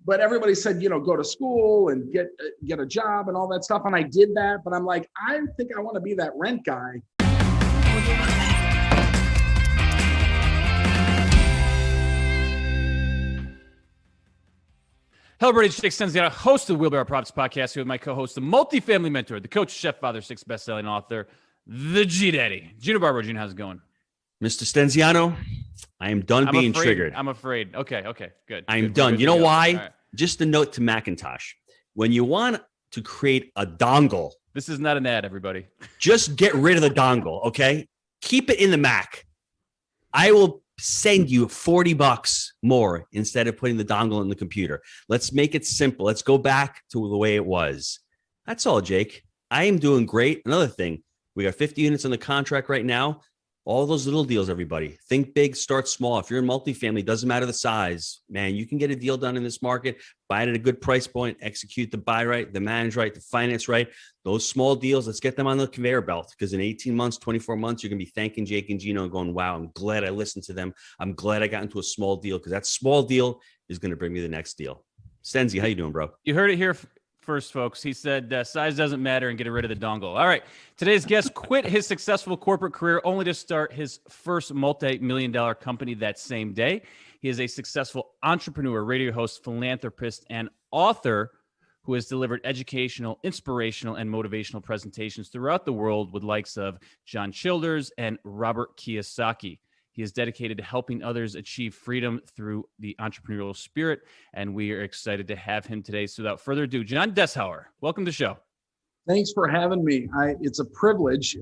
but everybody said, go to school and get a job and all that stuff. And I did that, but I'm like, I think I want to be that rent guy. Hello, everybody. It's Jake Stenziano, host of the Wheelbarrow Profits Podcast, here with my co-host, the multifamily mentor, the coach, chef, father, 6 best-selling author, the G-Daddy. Gino Barber. Gino, how's it going? Mr. Stenziano, I am done being triggered. I'm afraid. Okay, good. I'm done. You know why? Right. Just a note to Macintosh. When you want to create a dongle. This is not an ad, everybody. Just get rid of the dongle, okay? Keep it in the Mac. I will send you $40 more instead of putting the dongle in the computer. Let's make it simple. Let's go back to the way it was. That's all, Jake. I am doing great. Another thing, we got 50 units on the contract right now. All those little deals, everybody. Think big, start small. If you're in multifamily, doesn't matter the size. Man, you can get a deal done in this market, buy it at a good price point, execute the buy right, the manage right, the finance right. Those small deals, let's get them on the conveyor belt, because in 18 months, 24 months, you're going to be thanking Jake and Gino and going, wow, I'm glad I listened to them. I'm glad I got into a small deal, because that small deal is going to bring me the next deal. Stenzi, how you doing, bro? You heard it here first, folks. He said size doesn't matter and get rid of the dongle. All right. Today's guest quit his successful corporate career only to start his first multi-million-dollar company that same day. He is a successful entrepreneur, radio host, philanthropist, and author who has delivered educational, inspirational, and motivational presentations throughout the world with likes of John Childers and Robert Kiyosaki. He is dedicated to helping others achieve freedom through the entrepreneurial spirit, and we are excited to have him today. So without further ado, John Dessauer, welcome to the show. Thanks for having me. It's a privilege.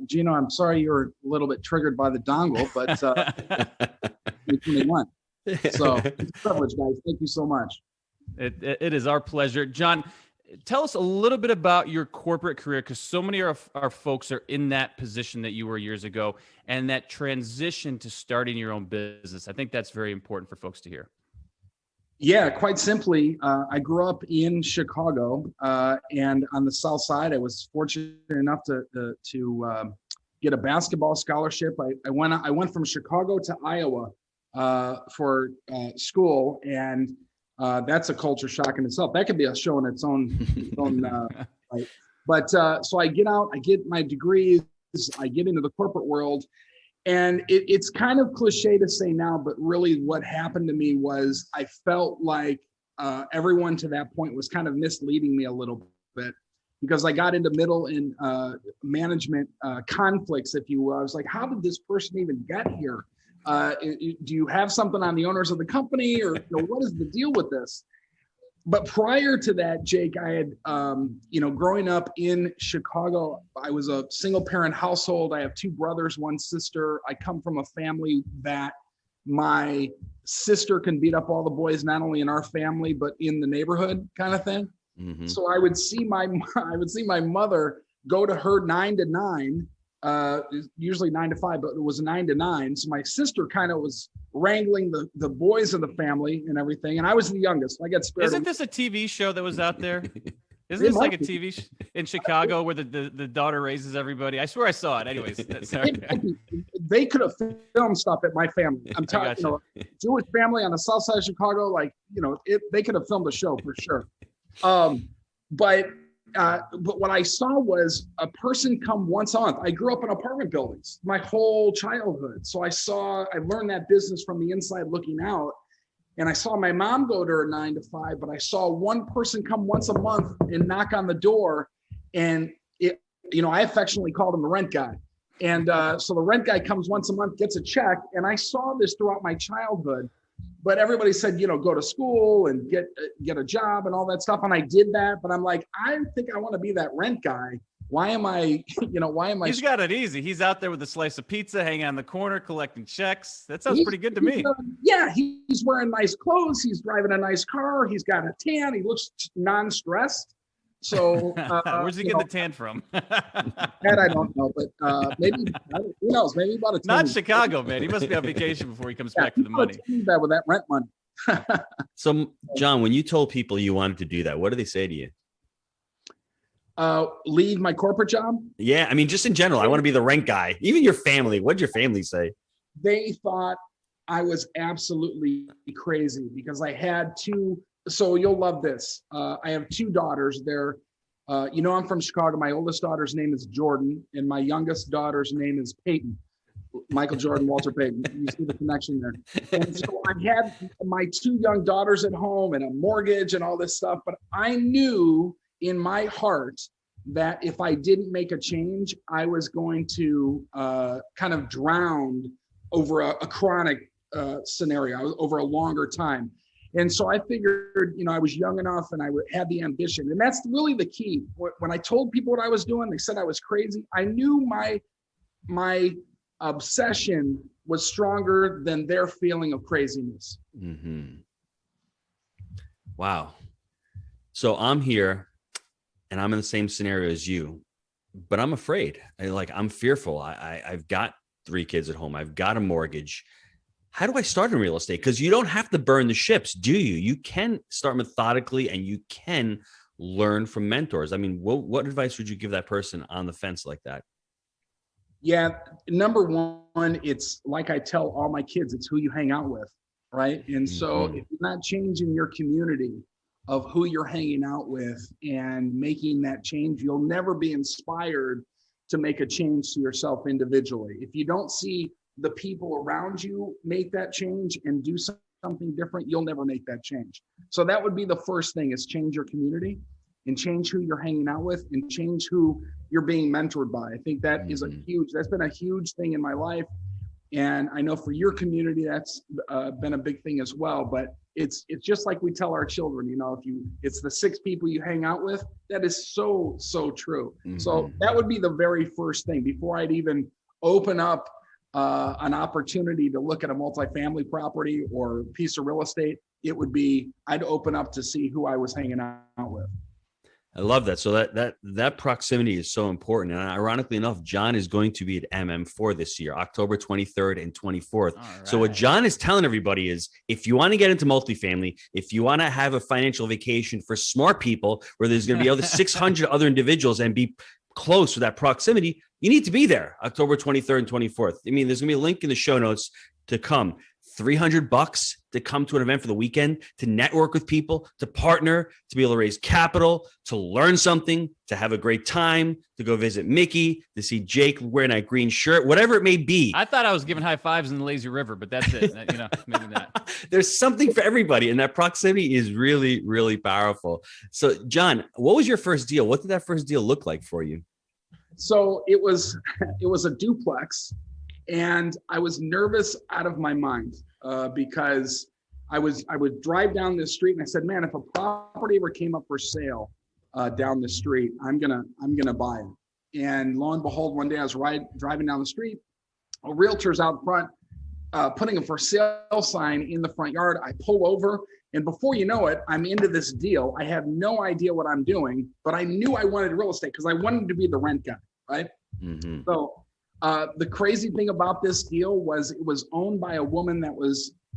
Gino, I'm sorry you were a little bit triggered by the dongle, but 2021. So it's a privilege, guys. Thank you so much. It is our pleasure. John, tell us a little bit about your corporate career, because so many of our folks are in that position that you were years ago, and that transition to starting your own business. I think that's very important for folks to hear. Yeah, quite simply, I grew up in Chicago, and on the South Side, I was fortunate enough to get a basketball scholarship. I went from Chicago to Iowa for school, and that's a culture shock in itself. That could be a show in its own right. But so I get out, I get my degrees, I get into the corporate world, and it's kind of cliche to say now, but really what happened to me was I felt like everyone to that point was kind of misleading me a little bit, because I got into middle and management conflicts, if you will. I was like, how did this person even get here? Do you have something on the owners of the company, or what is the deal with this? But prior to that, Jake, I had, growing up in Chicago, I was a single parent household. I have 2 brothers, 1 sister. I come from a family that my sister can beat up all the boys, not only in our family, but in the neighborhood kind of thing. Mm-hmm. So I would see my mother go to her 9 to 9, usually 9 to 5, but it was 9 to 9. So my sister kind of was wrangling the boys of the family and everything. And I was the youngest. I got spared. Isn't this a TV show that was out there? Isn't this like a TV in Chicago where the daughter raises everybody? I swear I saw it. Anyways, they could have filmed stuff at my family. I'm talking, Jewish family on the South Side of Chicago. They could have filmed a show for sure. But what I saw was a person come once a month. I grew up in apartment buildings my whole childhood. So I learned that business from the inside looking out. And I saw my mom go to her 9 to 5, but I saw one person come once a month and knock on the door. And I affectionately called him the rent guy. And so the rent guy comes once a month, gets a check. And I saw this throughout my childhood. But everybody said, go to school and get a job and all that stuff. And I did that. But I'm like, I think I want to be that rent guy. Why am I? He's got it easy. He's out there with a slice of pizza, hanging on the corner, collecting checks. That sounds pretty good to me. He's wearing nice clothes. He's driving a nice car. He's got a tan. He looks non-stressed. So where's he get the tan from? That I don't know, but maybe who knows? Maybe about a tan. Not Chicago, man. He must be on vacation before he comes back to the money. That with that rent money. So, John, when you told people you wanted to do that, what did they say to you? Leave my corporate job? Yeah, I mean, just in general, I want to be the rent guy. Even your family. What'd your family say? They thought I was absolutely crazy because I had 2 So you'll love this. I have two daughters. They're, I'm from Chicago. My oldest daughter's name is Jordan, and my youngest daughter's name is Peyton. Michael Jordan, Walter Payton. You see the connection there. And so I had my two young daughters at home and a mortgage and all this stuff, but I knew in my heart that if I didn't make a change, I was going to kind of drown over a chronic scenario, over a longer time. And so I figured, I was young enough and I had the ambition. And that's really the key. When I told people what I was doing, they said I was crazy. I knew my obsession was stronger than their feeling of craziness. Mm-hmm. Wow. So I'm here and I'm in the same scenario as you, but I'm afraid. I'm fearful. I've got 3 kids at home. I've got a mortgage. How do I start in real estate? Because you don't have to burn the ships, do you? You can start methodically and you can learn from mentors. I mean, what advice would you give that person on the fence like that? Yeah, number one, it's like I tell all my kids, it's who you hang out with, right? And so if you're not changing your community of who you're hanging out with and making that change, you'll never be inspired to make a change to yourself individually. If you don't see the people around you make that change and do something different, you'll never make that change. So that would be the first thing, is change your community and change who you're hanging out with and change who you're being mentored by. I think that is that's been a huge thing in my life. And I know for your community, that's been a big thing as well. But it's just like we tell our children, it's the 6 people you hang out with. That is so, so true. Mm-hmm. So that would be the very first thing before I'd even open up an opportunity to look at a multifamily property or piece of real estate. It would be, I'd open up to see who I was hanging out with. I love that. So that proximity is so important. And ironically enough, John is going to be at MM4 this year, October 23rd and 24th. Right. So what John is telling everybody is, if you want to get into multifamily, if you want to have a financial vacation for smart people where there's going to be other 600 other individuals and be close with that proximity, you need to be there October 23rd and 24th. I mean, there's going to be a link in the show notes to come. $300 to come to an event for the weekend, to network with people, to partner, to be able to raise capital, to learn something, to have a great time, to go visit Mickey, to see Jake wearing that green shirt, whatever it may be. I thought I was giving high fives in the lazy river, but that's it. Maybe not. There's something for everybody, and that proximity is really, really powerful. So, John, what was your first deal? What did that first deal look like for you? So it was a duplex. And I was nervous out of my mind because I would drive down this street and I said, man, if a property ever came up for sale down the street, I'm gonna buy it. And lo and behold, one day I was driving down the street, a realtor's out front putting a for sale sign in the front yard. I pull over, and before you know it, I'm into this deal. I have no idea what I'm doing, but I knew I wanted real estate because I wanted to be the rent guy, right? Mm-hmm. So the crazy thing about this deal was it was owned by a woman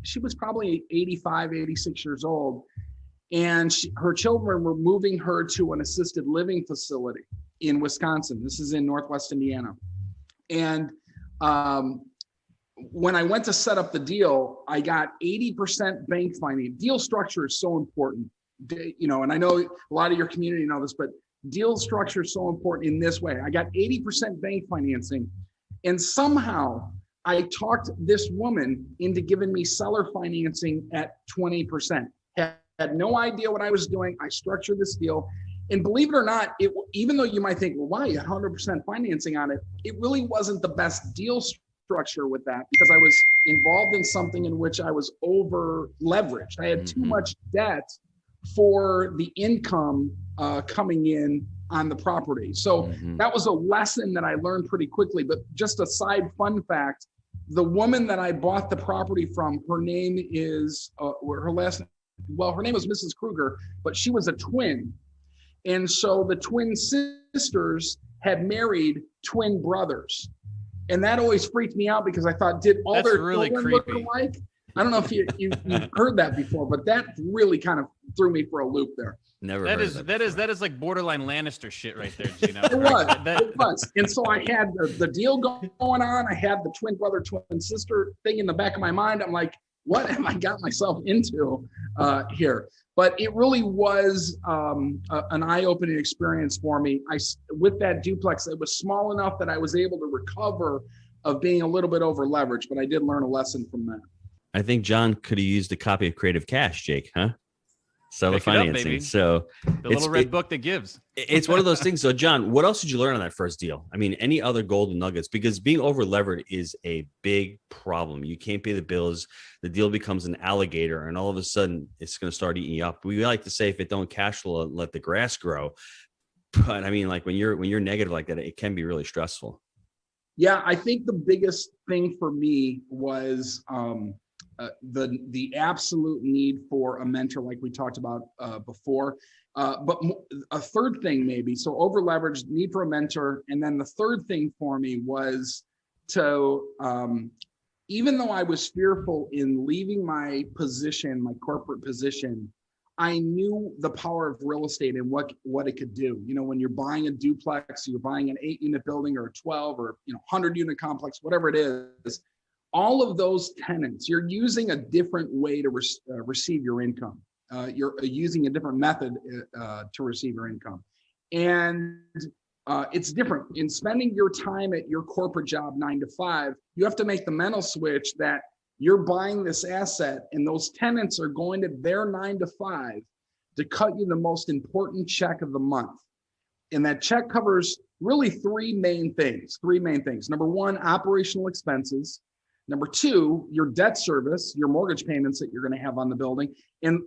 she was probably 85, 86 years old. And her children were moving her to an assisted living facility in Wisconsin. This is in Northwest Indiana. And when I went to set up the deal, I got 80% bank financing. Deal structure is so important, and I know a lot of your community know this, but deal structure is so important in this way. I got 80% bank financing. And somehow I talked this woman into giving me seller financing at 20%. Had no idea what I was doing. I structured this deal. And believe it or not, even though you might think, well, why 100% financing on it? It really wasn't the best deal structure with that because I was involved in something in which I was over leveraged. I had too much debt for the income coming in on the property. So that was a lesson that I learned pretty quickly. But just a side fun fact, the woman that I bought the property from, her name is, her name was Mrs. Kruger, but she was a twin. And so the twin sisters had married twin brothers. And that always freaked me out because I thought, did all their children look alike? I don't know if you've heard that before, but that really kind of threw me for a loop there. Never. That is like borderline Lannister shit right there, Gino. It was. And so I had the deal going on. I had the twin brother, twin sister thing in the back of my mind. I'm like, what have I got myself into here? But it really was an eye-opening experience for me. With that duplex, it was small enough that I was able to recover of being a little bit over leveraged, but I did learn a lesson from that. I think John could have used a copy of Creative Cash, Jake, huh? Seller financing. Up, so the little red book that gives. It's one of those things. So, John, what else did you learn on that first deal? I mean, any other golden nuggets? Because being over levered is a big problem. You can't pay the bills. The deal becomes an alligator, and all of a sudden, it's going to start eating you up. We like to say, if it don't cash flow, let the grass grow. But I mean, like when you're negative like that, it can be really stressful. Yeah, I think the biggest thing for me was the absolute need for a mentor, like we talked about before. But a third thing maybe, so over leveraged, need for a mentor. And then the third thing for me was to, even though I was fearful in leaving my position, my corporate position, I knew the power of real estate and what it could do. You know, when you're buying a duplex, you're buying an 8-unit building or a 12 or 100-unit complex, whatever it is, all of those tenants, you're using a different way to receive your income. You're using a different method to receive your income. And it's different. In spending your time at your corporate job 9 to 5, you have to make the mental switch that you're buying this asset and those tenants are going to their 9 to 5 to cut you the most important check of the month. And that check covers really three main things. Number one, operational expenses. Number two, your debt service, your mortgage payments that you're going to have on the building. And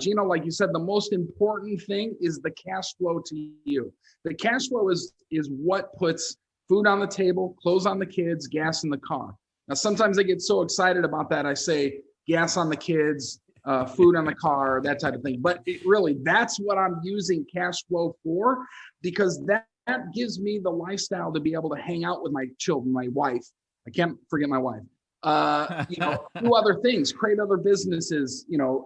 Gino, like you said, the most important thing is the cash flow to you. The cash flow is what puts food on the table, clothes on the kids, gas in the car. Now, sometimes I get so excited about that, I say gas on the kids, food on the car, that type of thing. But really, that's what I'm using cash flow for, because that gives me the lifestyle to be able to hang out with my children, my wife. I can't forget my wife. Do other things, create other businesses,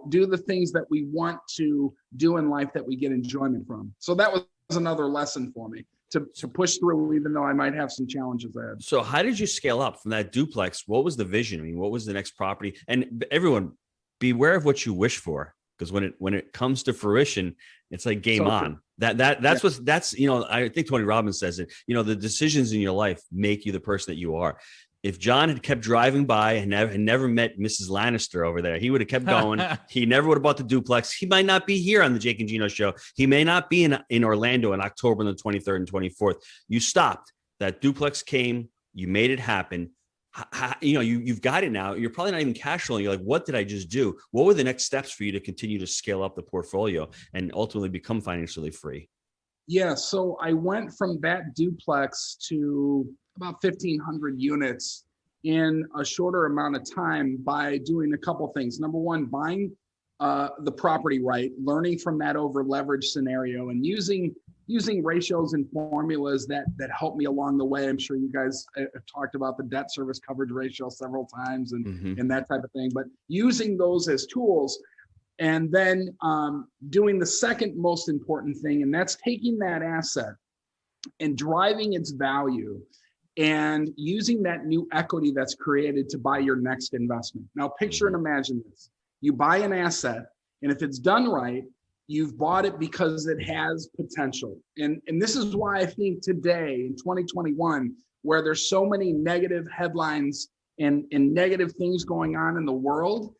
do the things that we want to do in life that we get enjoyment from. So that was another lesson for me to push through, even though I might have some challenges ahead. So how did you scale up from that duplex? What was the vision? I mean, what was the next property? And everyone, beware of what you wish for, because when it comes to fruition, it's like game on. That's I think Tony Robbins says it, the decisions in your life make you the person that you are. If John had kept driving by and never met Mrs. Lannister over there, he would have kept going. He never would have bought the duplex. He might not be here on the Jake and Gino show. He may not be in Orlando in October on the 23rd and 24th. You stopped. That duplex came. You made it happen. You've got it now. You're probably not even cash flowing. You're like, what did I just do? What were the next steps for you to continue to scale up the portfolio and ultimately become financially free? Yeah, so I went from that duplex to about 1,500 units in a shorter amount of time by doing a couple things. Number one, buying the property right, learning from that over leverage scenario, and using ratios and formulas that help me along the way. I'm sure you guys have talked about the debt service coverage ratio several times and that type of thing, but using those as tools. And then doing the second most important thing, and that's taking that asset and driving its value and using that new equity that's created to buy your next investment. Now, picture and imagine this. You buy an asset, and if it's done right, you've bought it because it has potential. And this is why I think today in 2021, where there's so many negative headlines and negative things going on in the world,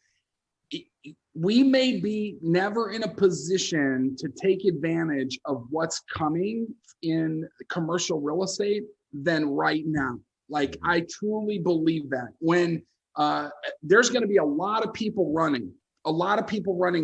we may be never in a position to take advantage of what's coming in commercial real estate than right now. Like, I truly believe that when there's going to be a lot of people running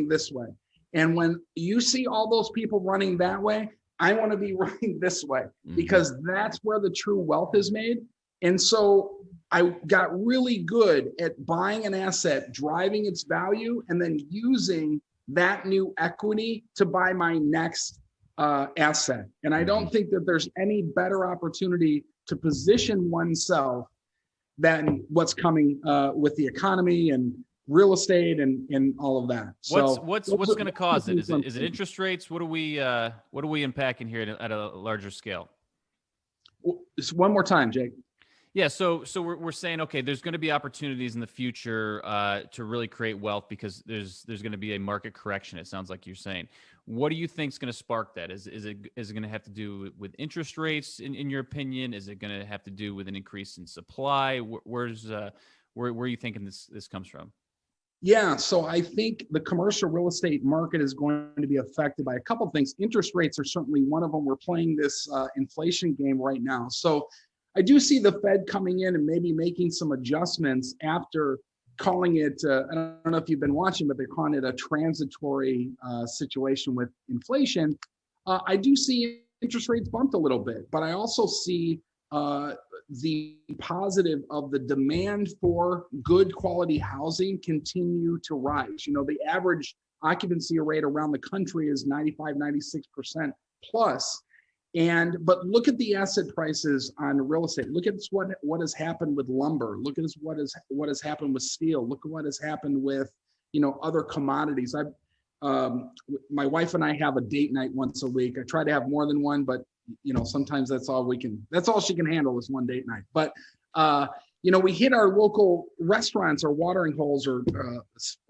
this way. And when you see all those people running that way, I want to be running this way, because that's where the true wealth is made. And so I got really good at buying an asset, driving its value, and then using that new equity to buy my next asset. And I don't think that there's any better opportunity to position oneself than what's coming with the economy and real estate and all of that. So what's going to cause it? Is it interest rates? What are we impacting here at a larger scale? Just one more time, Jake. Yeah, so we're saying, okay, there's going to be opportunities in the future to really create wealth because there's going to be a market correction. It sounds like you're saying. What do you think is going to spark that? Is it going to have to do with interest rates in your opinion? Is it going to have to do with an increase in supply? Where are you thinking this comes from? Yeah, so I think the commercial real estate market is going to be affected by a couple of things. Interest rates are certainly one of them. We're playing this inflation game right now. So I do see the Fed coming in and maybe making some adjustments after calling it, I don't know if you've been watching, but they're calling it a transitory situation with inflation. I do see interest rates bumped a little bit, but I also see the positive of the demand for good quality housing continue to rise. You know, the average occupancy rate around the country is 95, 96% plus. But look at the asset prices on real estate. Look at what has happened with lumber. Look at what has happened with steel. Look at what has happened with, other commodities. My wife and I have a date night once a week. I try to have more than one, but sometimes that's all she can handle is one date night. But we hit our local restaurants or watering holes or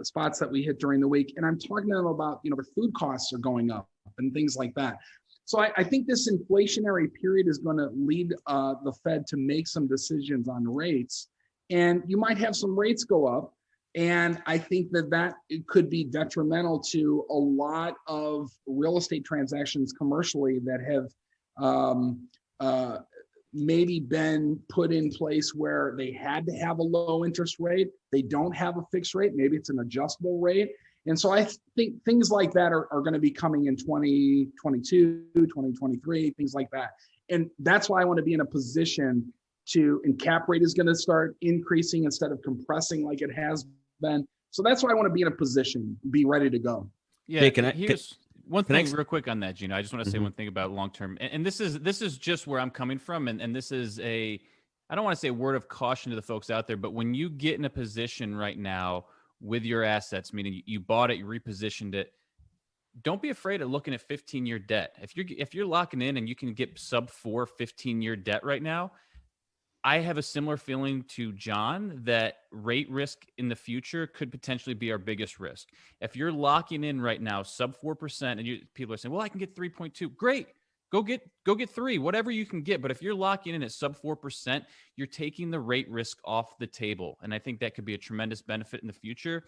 spots that we hit during the week. And I'm talking to them about, the food costs are going up and things like that. So I think this inflationary period is going to lead the Fed to make some decisions on rates, and you might have some rates go up. And I think that it could be detrimental to a lot of real estate transactions commercially that have maybe been put in place where they had to have a low interest rate. They don't have a fixed rate. Maybe it's an adjustable rate. And so I think things like that are going to be coming in 2022, 2023, things like that. And that's why I want to be in a position and cap rate is going to start increasing instead of compressing like it has been. So that's why I want to be in a position, be ready to go. Yeah. Here's one thing real quick on that, Gino. I just want to say one thing about long-term. And this is just where I'm coming from. And this is I don't want to say a word of caution to the folks out there, but when you get in a position right now with your assets, meaning you bought it, you repositioned it, don't be afraid of looking at 15-year debt. If you're locking in and you can get sub 4 15-year debt right now, I have a similar feeling to John that rate risk in the future could potentially be our biggest risk. If you're locking in right now sub 4%, and people are saying, well, I can get 3.2, great. Go get 3, whatever you can get. But if you're locking in at sub 4%, you're taking the rate risk off the table. And I think that could be a tremendous benefit in the future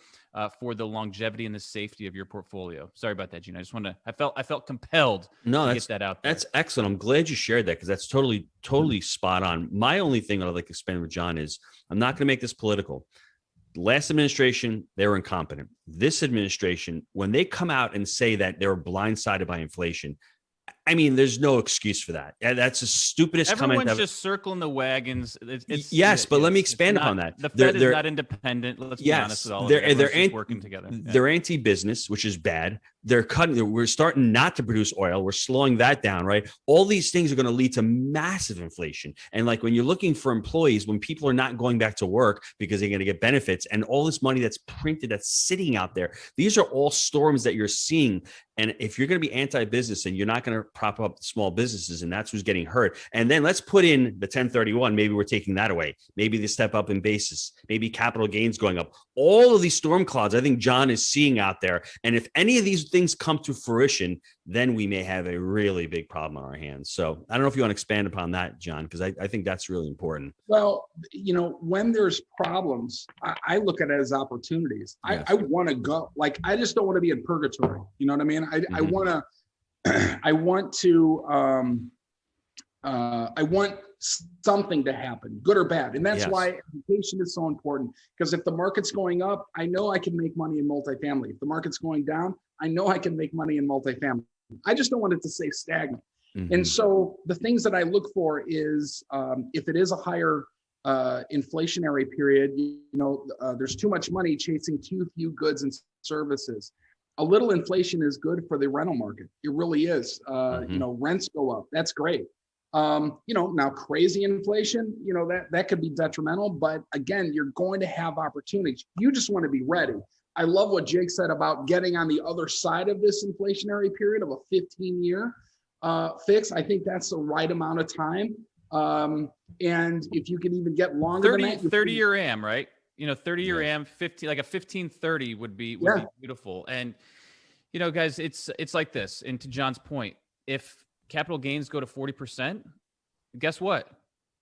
for the longevity and the safety of your portfolio. Sorry about that, Gino. I felt compelled to get that out there. That's excellent. I'm glad you shared that because that's totally spot on. My only thing that I'd like to expand with John is I'm not going to make this political. Last administration, they were incompetent. This administration, when they come out and say that they were blindsided by inflation, I mean, there's no excuse for that. That's the stupidest comment. Everyone's just circling the wagons. But let me expand upon that. The Fed is not independent. Let's be honest with all of it. They're working together. They're anti-business, which is bad. They're cutting. We're starting not to produce oil. We're slowing that down, right? All these things are going to lead to massive inflation. And like when you're looking for employees, when people are not going back to work because they're going to get benefits and all this money that's printed, that's sitting out there, these are all storms that you're seeing. And if you're going to be anti-business and you're not going to prop up small businesses, and that's who's getting hurt. And then let's put in the 1031. Maybe we're taking that away. Maybe the step up in basis, maybe capital gains going up. All of these storm clouds, I think John is seeing out there. And if any of these things come to fruition, then we may have a really big problem on our hands. So I don't know if you want to expand upon that, John, because I think that's really important. Well, when there's problems, I look at it as opportunities. Yes. I want to go. Like, I just don't want to be in purgatory. You know what I mean? I want something to happen, good or bad. And that's why education is so important. Because if the market's going up, I know I can make money in multifamily. If the market's going down, I know I can make money in multifamily. I just don't want it to stay stagnant. And so the things that I look for is if it is a higher inflationary period, there's too much money chasing too few goods and services. A little inflation is good for the rental market. It really is. Rents go up. That's great. Now crazy inflation, that could be detrimental, but again, you're going to have opportunities. You just want to be ready. I love what Jake said about getting on the other side of this inflationary period of a 15-year fix. I think that's the right amount of time. And if you can even get longer 30, than that, 30-year AM, right? 30-year Yes. AM, 15, like a 1530 would be beautiful. And, guys, it's like this. And to John's point, if capital gains go to 40%, guess what?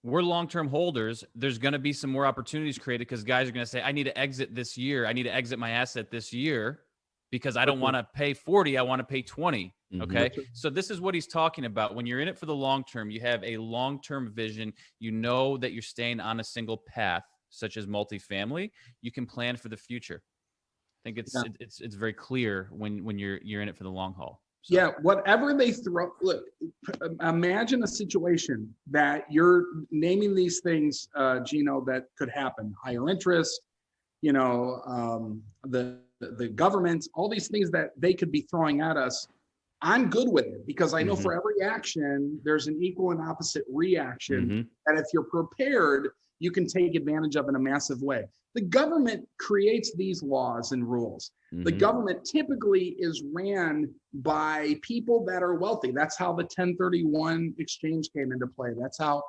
We're long-term holders. There's going to be some more opportunities created because guys are going to say, I need to exit this year. I need to exit my asset this year because I don't want to pay 40. I want to pay 20. Okay. So this is what he's talking about. When you're in it for the long term, you have a long-term vision. You know that you're staying on a single path, such as multifamily. You can plan for the future. I think it's very clear when you're in it for the long haul. So. Yeah, whatever they throw. Look, imagine a situation that you're naming these things, Gino, that could happen. Higher interest, the government, all these things that they could be throwing at us. I'm good with it because I know for every action, there's an equal and opposite reaction. And if you're prepared, you can take advantage of in a massive way. The government creates these laws and rules. The government typically is ran by people that are wealthy. That's how the 1031 exchange came into play. That's how,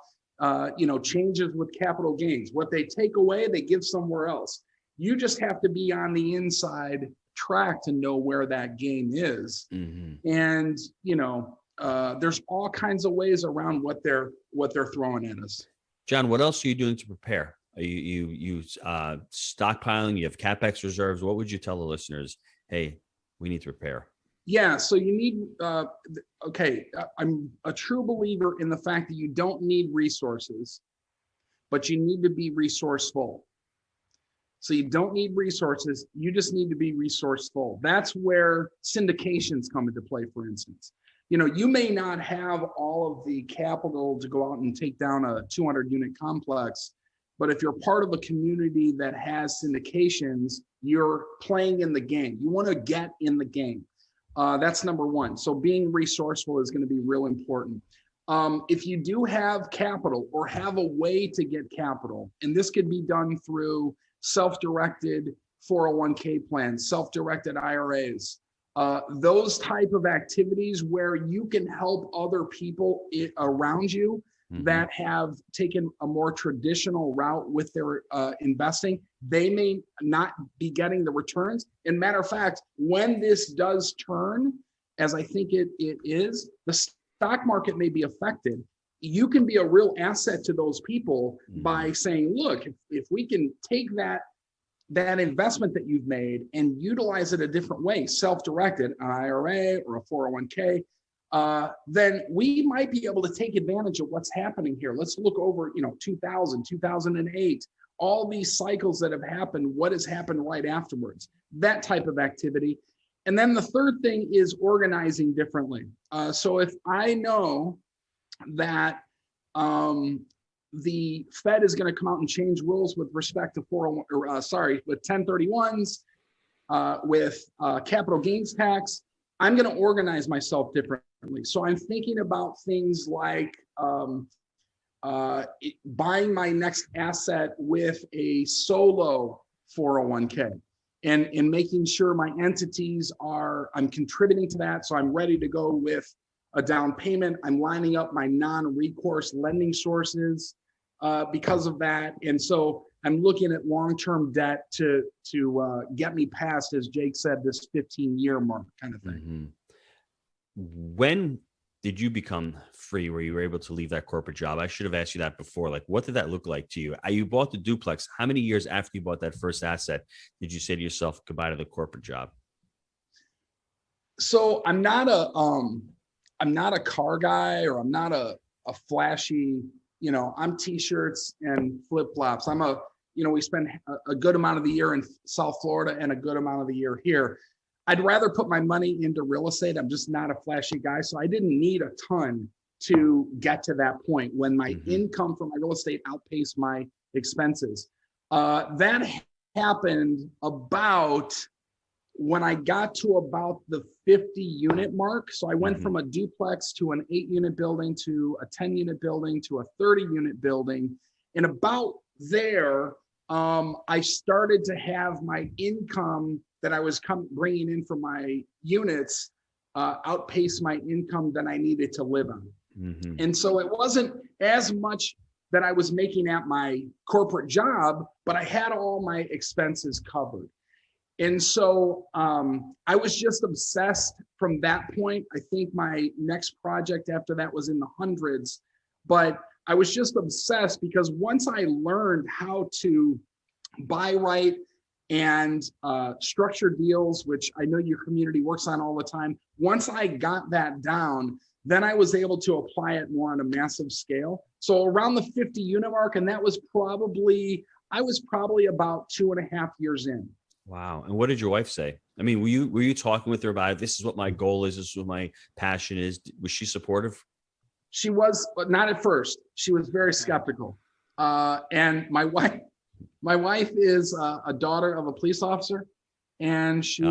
changes with capital gains. What they take away, they give somewhere else. You just have to be on the inside track to know where that game is. And, there's all kinds of ways around what they're throwing at us. John, what else are you doing to prepare? Are you stockpiling? You have CapEx reserves. What would you tell the listeners? Hey, we need to prepare. Yeah, so you need, I'm a true believer in the fact that you don't need resources, but you need to be resourceful. So you don't need resources, you just need to be resourceful. That's where syndications come into play, for instance. You may not have all of the capital to go out and take down a 200-unit complex, but if you're part of a community that has syndications, you're playing in the game. You want to get in the game. That's number one. So being resourceful is going to be real important. If you do have capital or have a way to get capital, and this could be done through self-directed 401k plans, self-directed IRAs, those type of activities where you can help other people around you that have taken a more traditional route with their investing. They may not be getting the returns. And matter of fact, when this does turn, as I think it is, the stock market may be affected. You can be a real asset to those people by saying, look, if we can take that investment that you've made and utilize it a different way, self-directed, an IRA or a 401k, then we might be able to take advantage of what's happening here. Let's look over, 2000, 2008, all these cycles that have happened, what has happened right afterwards, that type of activity. And then the third thing is organizing differently. So if I know that the Fed is going to come out and change rules with respect to 1031s, with capital gains tax, I'm going to organize myself differently. So I'm thinking about things like buying my next asset with a solo 401k and making sure my entities I'm contributing to that. So I'm ready to go with a down payment. I'm lining up my non-recourse lending sources because of that. And so I'm looking at long-term debt to get me past, as Jake said, this 15-year mark kind of thing. When did you become free where you were able to leave that corporate job? I should have asked you that before. Like, what did that look like to you? You bought the duplex. How many years after you bought that first asset did you say to yourself goodbye to the corporate job? So I'm not a car guy, or I'm not a flashy, I'm t-shirts and flip-flops. We spend a good amount of the year in South Florida and a good amount of the year here. I'd rather put my money into real estate. I'm just not a flashy guy. So I didn't need a ton to get to that point when my income from my real estate outpaced my expenses. That happened about when I got to about the 50-unit mark. So I went from a duplex to an 8-unit building to a 10-unit building to a 30-unit building. And about there, I started to have my income that I was bringing in from my units outpace my income that I needed to live on. Mm-hmm. And so it wasn't as much that I was making at my corporate job, but I had all my expenses covered. And so I was just obsessed from that point. I think my next project after that was in the hundreds, but I was just obsessed because once I learned how to buy right and structure deals, which I know your community works on all the time, once I got that down, then I was able to apply it more on a massive scale. So around the 50 unit mark, and I was probably about 2.5 years in. Wow. And what did your wife say? I mean, were you talking with her about, this is what my goal is, this is what my passion is? Was she supportive? She was, but not at first. She was very skeptical. And my wife is a daughter of a police officer, and she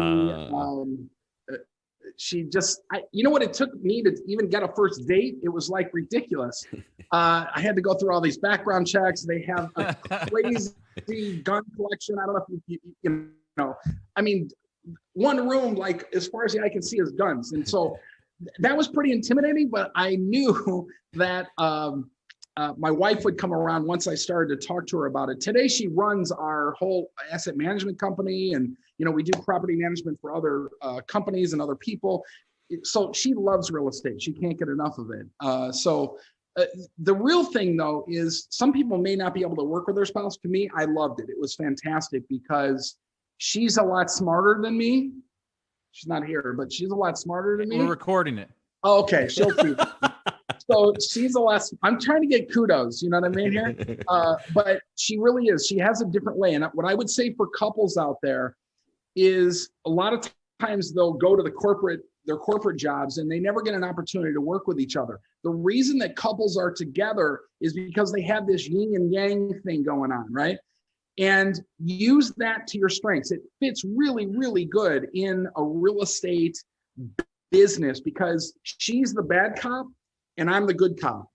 just, you know what it took me to even get a first date? It was like ridiculous. I had to go through all these background checks. They have a crazy gun collection. I don't know if you know, I mean, one room, like as far as the eye can see, is guns. And so that was pretty intimidating, but I knew that my wife would come around once I started to talk to her about it. Today, she runs our whole asset management company, and we do property management for other companies and other people. So she loves real estate. She can't get enough of it. The real thing, though, is some people may not be able to work with their spouse. To me, I loved it. It was fantastic because she's a lot smarter than me. She's not here, but she's a lot smarter than me. We're recording it. Oh, okay, she'll see. So she's I'm trying to get kudos, you know what I mean here? But she really is. She has a different way. And what I would say for couples out there is a lot of times they'll go to their corporate jobs and they never get an opportunity to work with each other. The reason that couples are together is because they have this yin and yang thing going on, right? And use that to your strengths. It fits really, really good in a real estate business because she's the bad cop and I'm the good cop.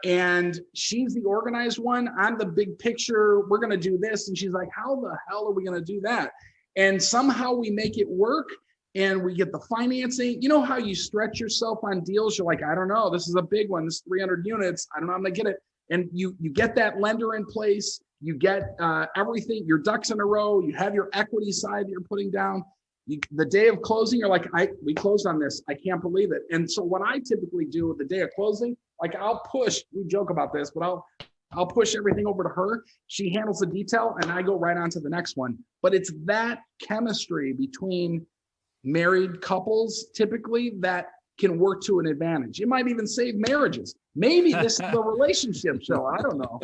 And she's the organized one. I'm the big picture. We're going to do this. And she's like, how the hell are we going to do that? And somehow we make it work and we get the financing. You know how you stretch yourself on deals? You're like, I don't know. This is a big one. This is 300 units. I don't know. I'm going to get it. And you get that lender in place. You get everything, your ducks in a row. You have your equity side that you're putting down. The day of closing, you're like, we closed on this. I can't believe it. And so what I typically do the day of closing, like I'll push, we joke about this, but I'll push everything over to her. She handles the detail and I go right on to the next one. But it's that chemistry between married couples typically that can work to an advantage. It might even save marriages. Maybe this is a relationship show. I don't know.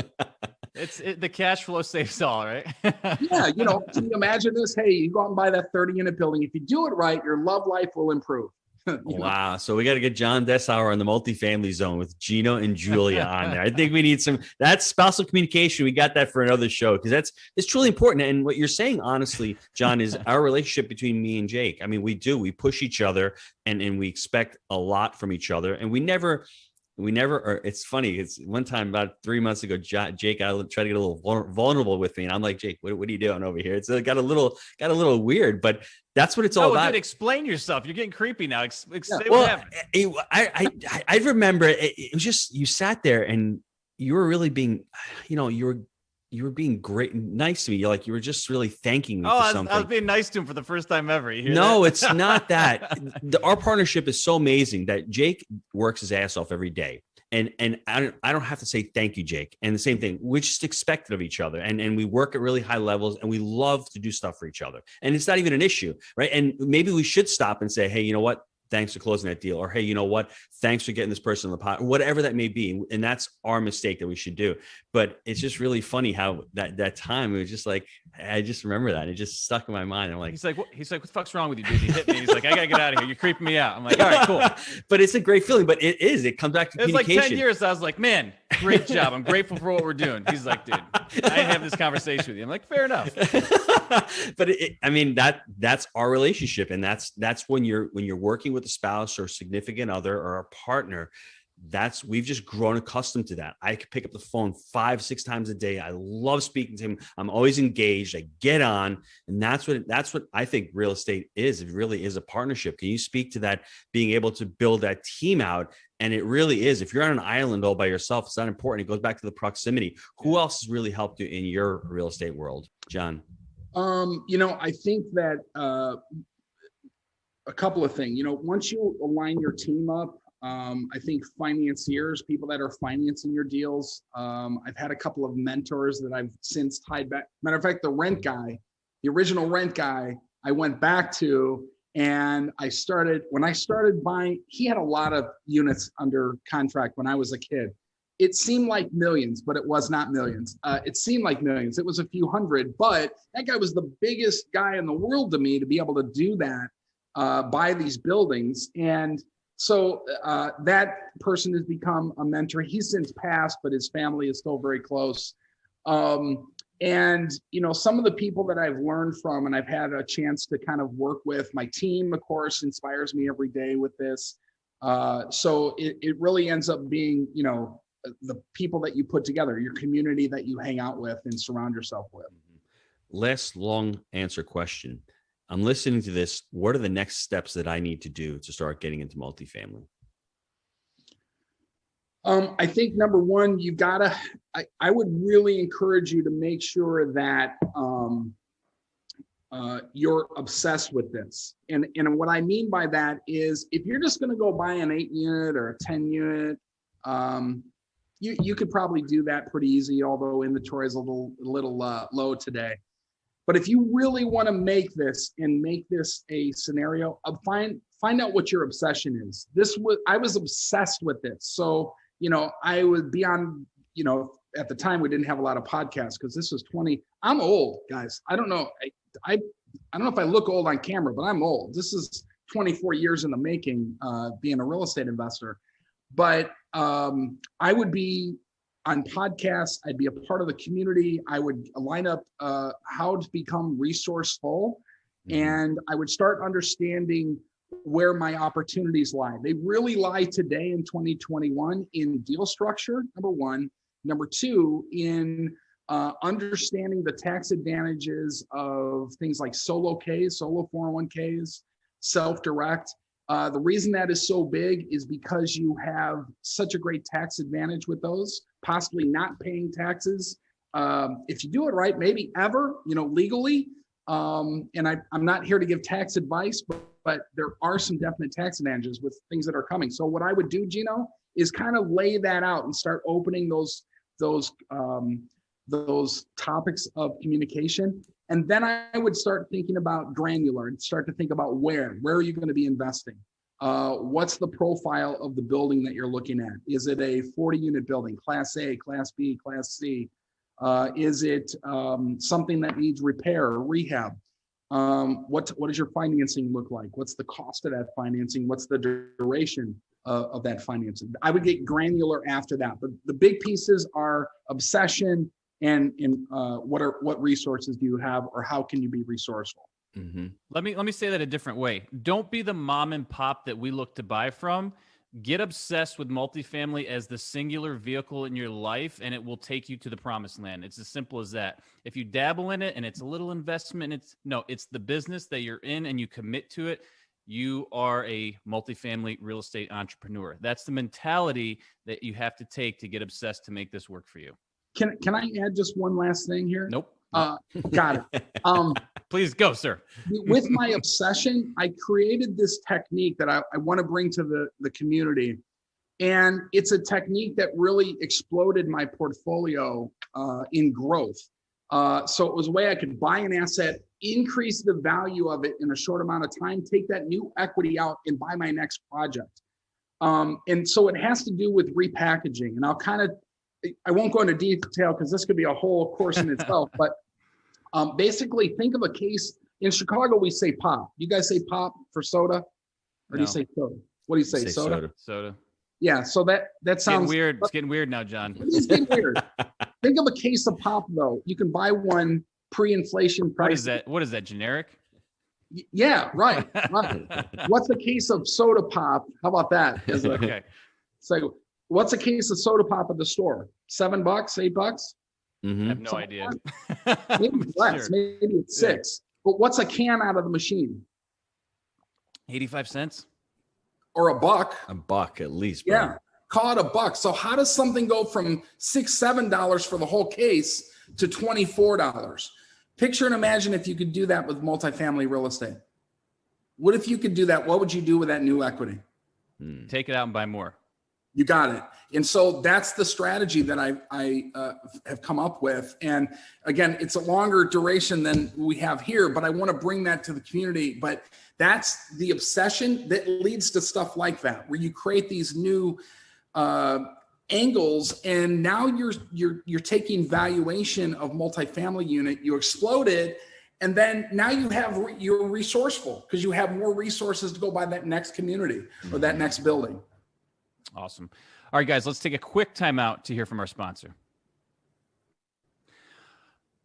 The cash flow saves all, right? Yeah, can you imagine this? Hey, you go out and buy that 30-unit building. If you do it right, your love life will improve. Wow. So we got to get John Dessauer on the multifamily zone with Gino and Julia on there. I think we need that's spousal communication. We got that for another show because it's truly important. And what you're saying, honestly, John, is our relationship between me and Jake. I mean, we push each other and we expect a lot from each other. And we never are. It's funny. It's one time about 3 months ago, Jake, I tried to get a little vulnerable with me. And I'm like, Jake, what are you doing over here? It's got a little weird, but that's what it's all about. Dude, explain yourself. You're getting creepy now. Say what happened. I remember it was just, you sat there and you were really being, you were being great, nice to me. You were just really thanking me for something. I was being nice to him for the first time ever. No, it's not that. Our partnership is so amazing that Jake works his ass off every day. And I don't have to say thank you, Jake. And the same thing, we just expect it of each other. And we work at really high levels and we love to do stuff for each other. And it's not even an issue, right? And maybe we should stop and say, hey, you know what? Thanks for closing that deal. Or, hey, you know what? Thanks for getting this person in the pot, or whatever that may be. And that's our mistake that we should do. But it's just really funny how that time, it was just like, I just remember that. It just stuck in my mind. I'm like, he's like, what the fuck's wrong with you, dude? He hit me. He's like, I got to get out of here. You're creeping me out. I'm like, all right, cool. But it's a great feeling. But it comes back to communication. It's like 10 years. I was like, man, great job. I'm grateful for what we're doing. He's like, dude, I didn't have this conversation with you. I'm like, fair enough. But that's our relationship. And that's when you're working with a spouse or significant other or a partner, we've just grown accustomed to that. I could pick up the phone 5-6 times a day. I love speaking to him. I'm always engaged. I get on, and that's what I think real estate is. It really is a partnership. Can you speak to that, being able to build that team out? And it really is. If you're on an island all by yourself, it's not important. It goes back to the proximity. Who else has really helped you in your real estate world, John? I think that a couple of things. Once you align your team up, I think financiers, people that are financing your deals. I've had a couple of mentors that I've since tied back. Matter of fact, the original rent guy, I went back to, and when I started buying, he had a lot of units under contract when I was a kid. It seemed like millions, but it was not millions. It seemed like millions. It was a few hundred, but that guy was the biggest guy in the world to me to be able to do that, buy these buildings. And so that person has become a mentor. He's since passed, but his family is still very close. And some of the people that I've learned from and I've had a chance to kind of work with, my team, of course, inspires me every day with this. So it really ends up being, the people that you put together, your community that you hang out with and surround yourself with. Last long answer question. I'm listening to this. What are the next steps that I need to do to start getting into multifamily? I think number one, I would really encourage you to make sure that you're obsessed with this. And what I mean by that is, if you're just going to go buy an 8-unit or a 10-unit, you could probably do that pretty easy, although inventory is a little low today. But if you really want to make this a scenario, find out what your obsession is. I was obsessed with this. So, I would be on, at the time we didn't have a lot of podcasts because this was I'm old, guys. I don't know. I don't know if I look old on camera, but I'm old. This is 24 years in the making, being a real estate investor. But I would be on podcasts. I'd be a part of the community. I would line up how to become resourceful, and I would start understanding where my opportunities lie. They really lie today in 2021 in deal structure, number one. Number two, in understanding the tax advantages of things like solo 401ks, self-direct. The reason that is so big is because you have such a great tax advantage with those, possibly not paying taxes. If you do it right, maybe ever, legally. And I'm not here to give tax advice, but there are some definite tax advantages with things that are coming. So what I would do, Gino, is kind of lay that out and start opening those topics of communication. And then I would start thinking about granular and start to think about where are you going to be investing? What's the profile of the building that you're looking at? Is it a 40-unit building, Class A, Class B, Class C? Is it something that needs repair or rehab? What does your financing look like? What's the cost of that financing? What's the duration of that financing? I would get granular after that. But the big pieces are obsession and what resources do you have, or how can you be resourceful? Mm-hmm. Let me say that a different way. Don't be the mom and pop that we look to buy from. Get obsessed with multifamily as the singular vehicle in your life, and it will take you to the promised land. It's as simple as that. If you dabble in it and it's a little investment, it's the business that you're in and you commit to it, you are a multifamily real estate entrepreneur. That's the mentality that you have to take to get obsessed to make this work for you. Can I add just one last thing here? Nope. Got it. Please go, sir. With my obsession, I created this technique that I want to bring to the community. And it's a technique that really exploded my portfolio in growth. So it was a way I could buy an asset, increase the value of it in a short amount of time, take that new equity out and buy my next project. And so it has to do with repackaging. And I won't go into detail because this could be a whole course in itself, but basically think of a case. In Chicago, we say pop. You guys say pop for soda? Or do you say soda? What do you say? Soda? Soda. Yeah, so that sounds weird. It's getting weird now, John. It's getting weird. Think of a case of pop, though. You can buy one pre-inflation price. What is that, generic? Yeah, right. What's the case of soda pop? How about that? Okay. So What's a case of soda pop at the store? $7, $8? I have no Something idea. Maybe less. Sure. Maybe it's $6. But what's a can out of the machine? 85 cents. Or a buck? A buck at least. Bro. Yeah, call it a buck. So how does something go from $6, $7 for the whole case to $24? Picture and imagine if you could do that with multifamily real estate. What if you could do that? What would you do with that new equity? Take it out and buy more. You got it. And so that's the strategy that I have come up with. And again, it's a longer duration than we have here, but I want to bring that to the community. But that's the obsession that leads to stuff like that, where you create these new angles, and now you're taking valuation of multifamily unit, you explode it, and then now you're resourceful because you have more resources to go buy that next community or that next building. Awesome. All right, guys, let's take a quick time out to hear from our sponsor.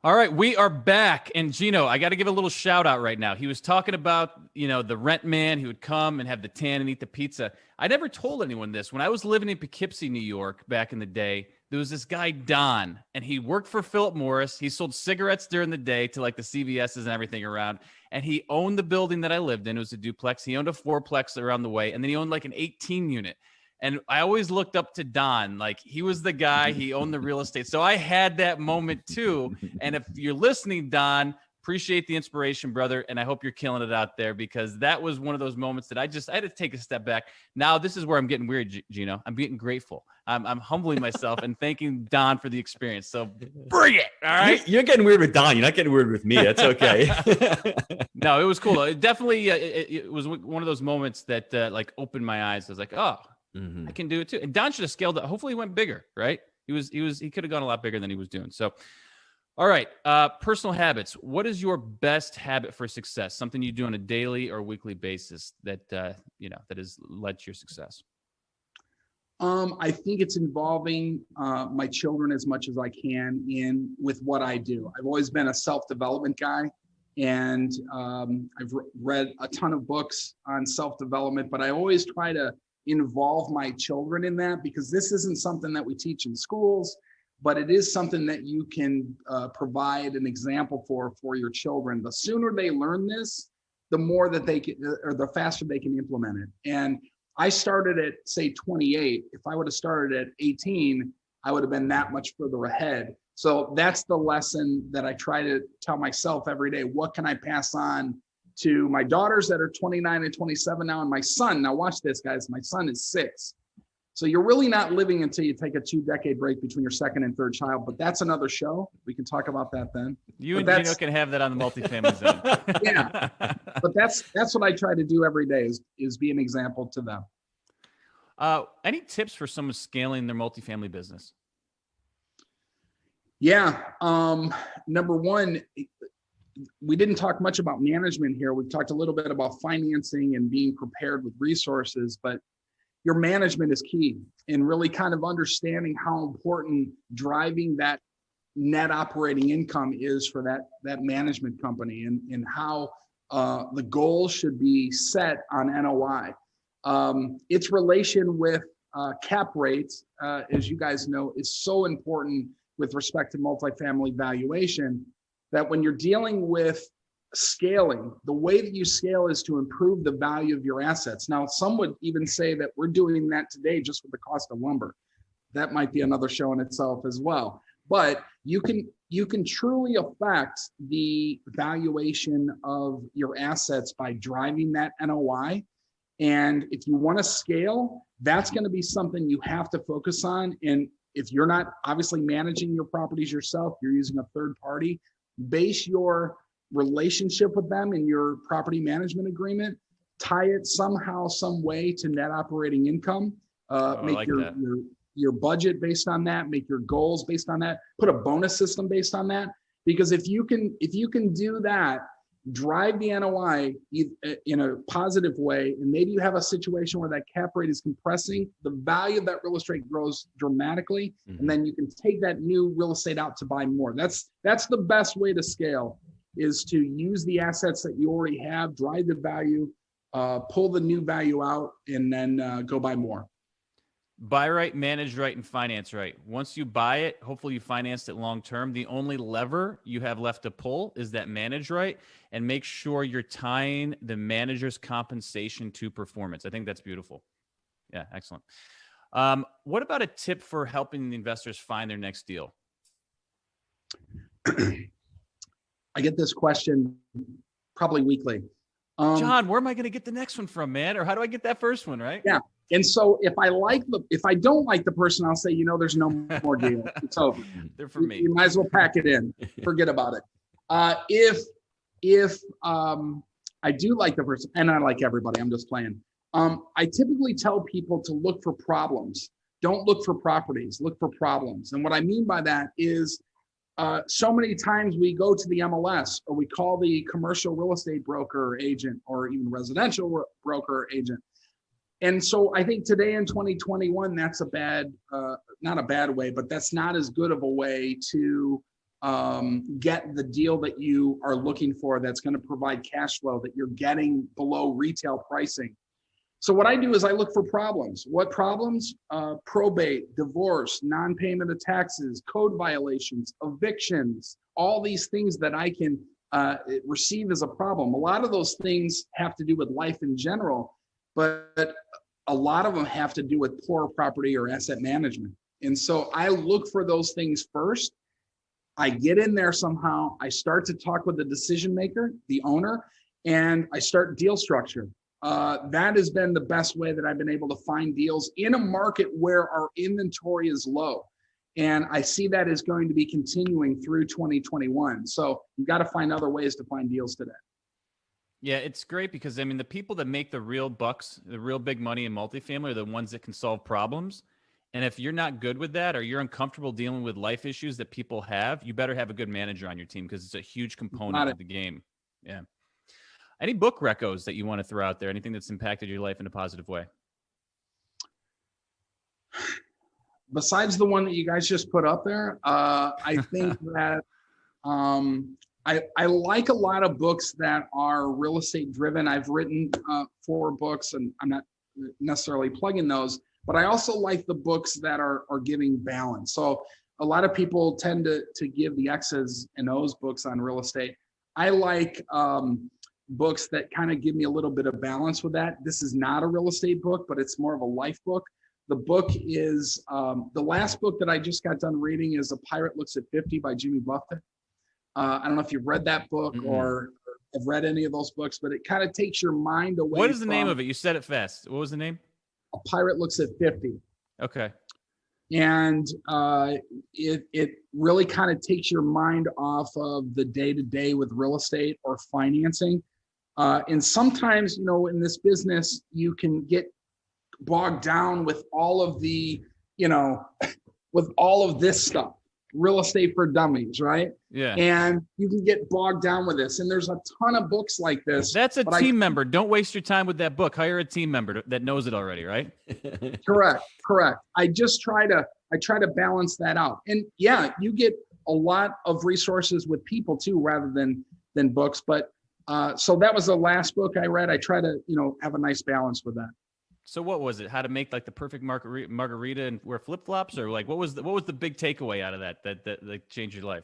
All right, we are back. And Gino, I got to give a little shout out right now. He was talking about, the rent man who would come and have the tan and eat the pizza. I never told anyone this. When I was living in Poughkeepsie, New York, back in the day, there was this guy, Don, and he worked for Philip Morris. He sold cigarettes during the day to like the CVSs and everything around. And he owned the building that I lived in. It was a duplex. He owned a fourplex around the way. And then he owned like an 18 unit. And I always looked up to Don, like he was the guy, he owned the real estate. So I had that moment too. And if you're listening, Don, appreciate the inspiration, brother. And I hope you're killing it out there, because that was one of those moments that I had to take a step back. Now this is where I'm getting weird, Gino. I'm getting grateful. I'm humbling myself and thanking Don for the experience. So bring it. All right. You're getting weird with Don. You're not getting weird with me. That's okay. No, it was cool. It definitely, it was one of those moments that like opened my eyes. I was like, oh, I can do it too. And Don should have scaled up. Hopefully he went bigger, right? He could have gone a lot bigger than he was doing. So, all right. Personal habits. What is your best habit for success? Something you do on a daily or weekly basis that, that has led to your success? I think it's involving my children as much as I can with what I do. I've always been a self-development guy, and I've read a ton of books on self-development, but I always try to involve my children in that, because this isn't something that we teach in schools, but it is something that you can provide an example for your children. The sooner they learn this, the more that they can, or the faster they can implement it. And I started at, say, 28. If I would have started at 18, I would have been that much further ahead. So that's the lesson that I try to tell myself every day. What can I pass on to my daughters that are 29 and 27 now, and my son? Now watch this, guys. My son is 6. So you're really not living until you take a 2-decade break between your second and third child, but that's another show. We can talk about that then. You and Gino can have that on the multifamily zone. Yeah, but that's what I try to do every day is be an example to them. Any tips for someone scaling their multifamily business? Yeah. Number one, we didn't talk much about management here. We've talked a little bit about financing and being prepared with resources, but your management is key, and really kind of understanding how important driving that net operating income is for that management company, and how the goals should be set on NOI. Its relation with cap rates, as you guys know, is so important with respect to multifamily valuation, that when you're dealing with scaling, the way that you scale is to improve the value of your assets. Now, some would even say that we're doing that today just with the cost of lumber. That might be another show in itself as well. But you can truly affect the valuation of your assets by driving that NOI. And if you want to scale, that's going to be something you have to focus on. And if you're not obviously managing your properties yourself, you're using a third party, base your relationship with them in your property management agreement, tie it somehow, some way to net operating income, make your budget based on that, make your goals based on that, put a bonus system based on that. Because if you can do that, drive the NOI in a positive way, and maybe you have a situation where that cap rate is compressing, the value of that real estate grows dramatically, and then you can take that new real estate out to buy more. That's the best way to scale, is to use the assets that you already have, drive the value, pull the new value out, and then go buy more. Buy right, manage right, and finance right. Once you buy it, hopefully you financed it long term. The only lever you have left to pull is that manage right, and make sure you're tying the manager's compensation to performance. I think that's beautiful. Yeah, excellent. What about a tip for helping the investors find their next deal? I get this question probably weekly. John, where am I going to get the next one from, man? Or how do I get that first one, right? Yeah. And so if I don't like the person, I'll say, there's no more deal. It's over. They're for me. You might as well pack it in. Forget about it. If I do like the person, and I like everybody, I'm just playing. I typically tell people to look for problems. Don't look for properties, look for problems. And what I mean by that is so many times we go to the MLS or we call the commercial real estate broker or agent or even residential broker or agent. And so I think today in 2021, that's a bad, not a bad way, but that's not as good of a way to get the deal that you are looking for that's going to provide cash flow that you're getting below retail pricing. So what I do is I look for problems. What problems? Probate, divorce, non-payment of taxes, code violations, evictions, all these things that I can receive as a problem. A lot of those things have to do with life in general, but a lot of them have to do with poor property or asset management. And so I look for those things first. I get in there somehow. I start to talk with the decision maker, the owner, and I start deal structure. That has been the best way that I've been able to find deals in a market where our inventory is low. And I see that is going to be continuing through 2021. So you've got to find other ways to find deals today. Yeah, it's great because, I mean, the people that make the real bucks, the real big money in multifamily are the ones that can solve problems. And if you're not good with that or you're uncomfortable dealing with life issues that people have, you better have a good manager on your team because it's a huge component of the game. Yeah. Any book recos that you want to throw out there? Anything that's impacted your life in a positive way? Besides the one that you guys just put up there, I think that I like a lot of books that are real estate driven. I've written 4 books, and I'm not necessarily plugging those, but I also like the books that are giving balance. So a lot of people tend to give the X's and O's books on real estate. I like books that kind of give me a little bit of balance with that. This is not a real estate book, but it's more of a life book. The book is, the last book that I just got done reading is A Pirate Looks at 50 by Jimmy Buffett. I don't know if you've read that book or have read any of those books, but it kind of takes your mind away. What is the name of it? You said it fast. What was the name? A Pirate Looks at 50. Okay. And it really kind of takes your mind off of the day-to-day with real estate or financing. And sometimes, in this business, you can get bogged down with all of the, with all of this stuff, real estate for dummies, right? Yeah. And you can get bogged down with this. And there's a ton of books like this. That's a team member. Don't waste your time with that book. Hire a team member that knows it already, right? Correct. I try to balance that out. And yeah, you get a lot of resources with people too, rather than books. But so that was the last book I read. I try to, have a nice balance with that. So what was it? How to make like the perfect margarita and wear flip-flops, or like what was the big takeaway out of that changed your life?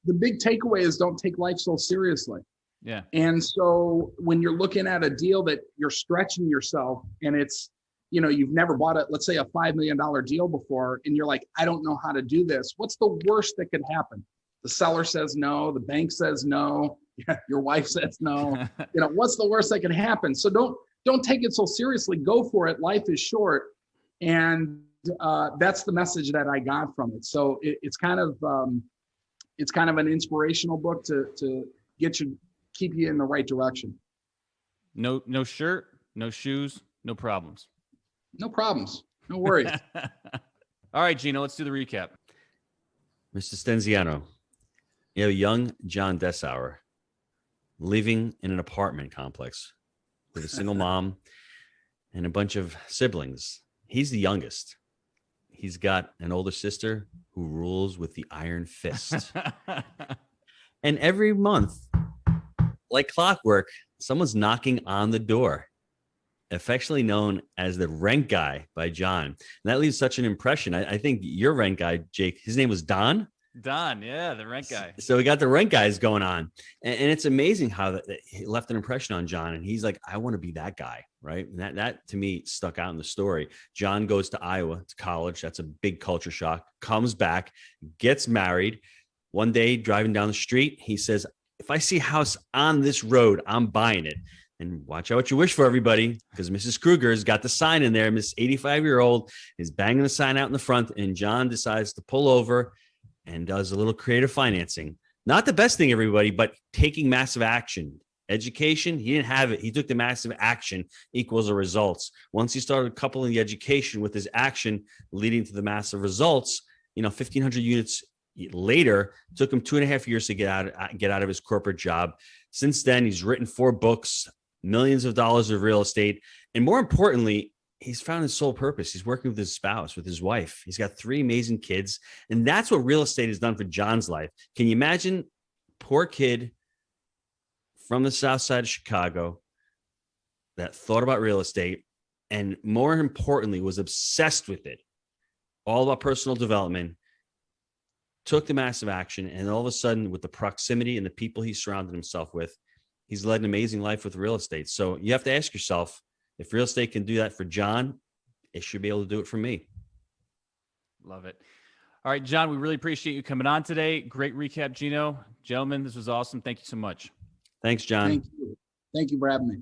The big takeaway is don't take life so seriously. Yeah. And so when you're looking at a deal that you're stretching yourself and it's, you've never bought let's say a $5 million deal before, and you're like, I don't know how to do this. What's the worst that could happen? The seller says no, the bank says no, your wife says no. What's the worst that can happen? So don't take it so seriously. Go for it. Life is short. And that's the message that I got from it. So it's kind of an inspirational book to keep you in the right direction. No shirt, no shoes, no problems. No problems. No worries. All right, Gino, let's do the recap. Mr. Stenziano, you have a young John Dessauer living in an apartment complex with a single mom and a bunch of siblings. He's the youngest. He's got an older sister who rules with the iron fist. And every month, like clockwork, someone's knocking on the door. affectionately known as the rent guy by John. And that leaves such an impression. I think your rent guy, Jake, his name was Don. Don, yeah, the rent guy. So we got the rent guys going on. And it's amazing how that he left an impression on John. And he's like, I want to be that guy, right? And that to me stuck out in the story. John goes to Iowa to college. That's a big culture shock. Comes back, gets married. One day, driving down the street, he says, if I see a house on this road, I'm buying it. And watch out what you wish for, everybody, because Mrs. Kruger's got the sign in there. Miss 85-year-old is banging the sign out in the front. And John decides to pull over and does a little creative financing. Not the best thing, everybody, but taking massive action. Education, he didn't have it. He took the massive action equals the results. Once he started coupling the education with his action, leading to the massive results, 1,500 units later, took him 2.5 years to get out of his corporate job. Since then, he's written 4 books, millions of dollars of real estate, and more importantly, he's found his sole purpose. He's working with his spouse, with his wife. He's got 3 amazing kids. And that's what real estate has done for John's life. Can you imagine? Poor kid from the south side of Chicago that thought about real estate and more importantly, was obsessed with it. All about personal development, took the massive action. And all of a sudden, with the proximity and the people he surrounded himself with, he's led an amazing life with real estate. So you have to ask yourself, if real estate can do that for John, it should be able to do it for me. Love it. All right, John, we really appreciate you coming on today. Great recap, Gino. Gentlemen, this was awesome. Thank you so much. Thanks, John. Thank you. Thank you for having me.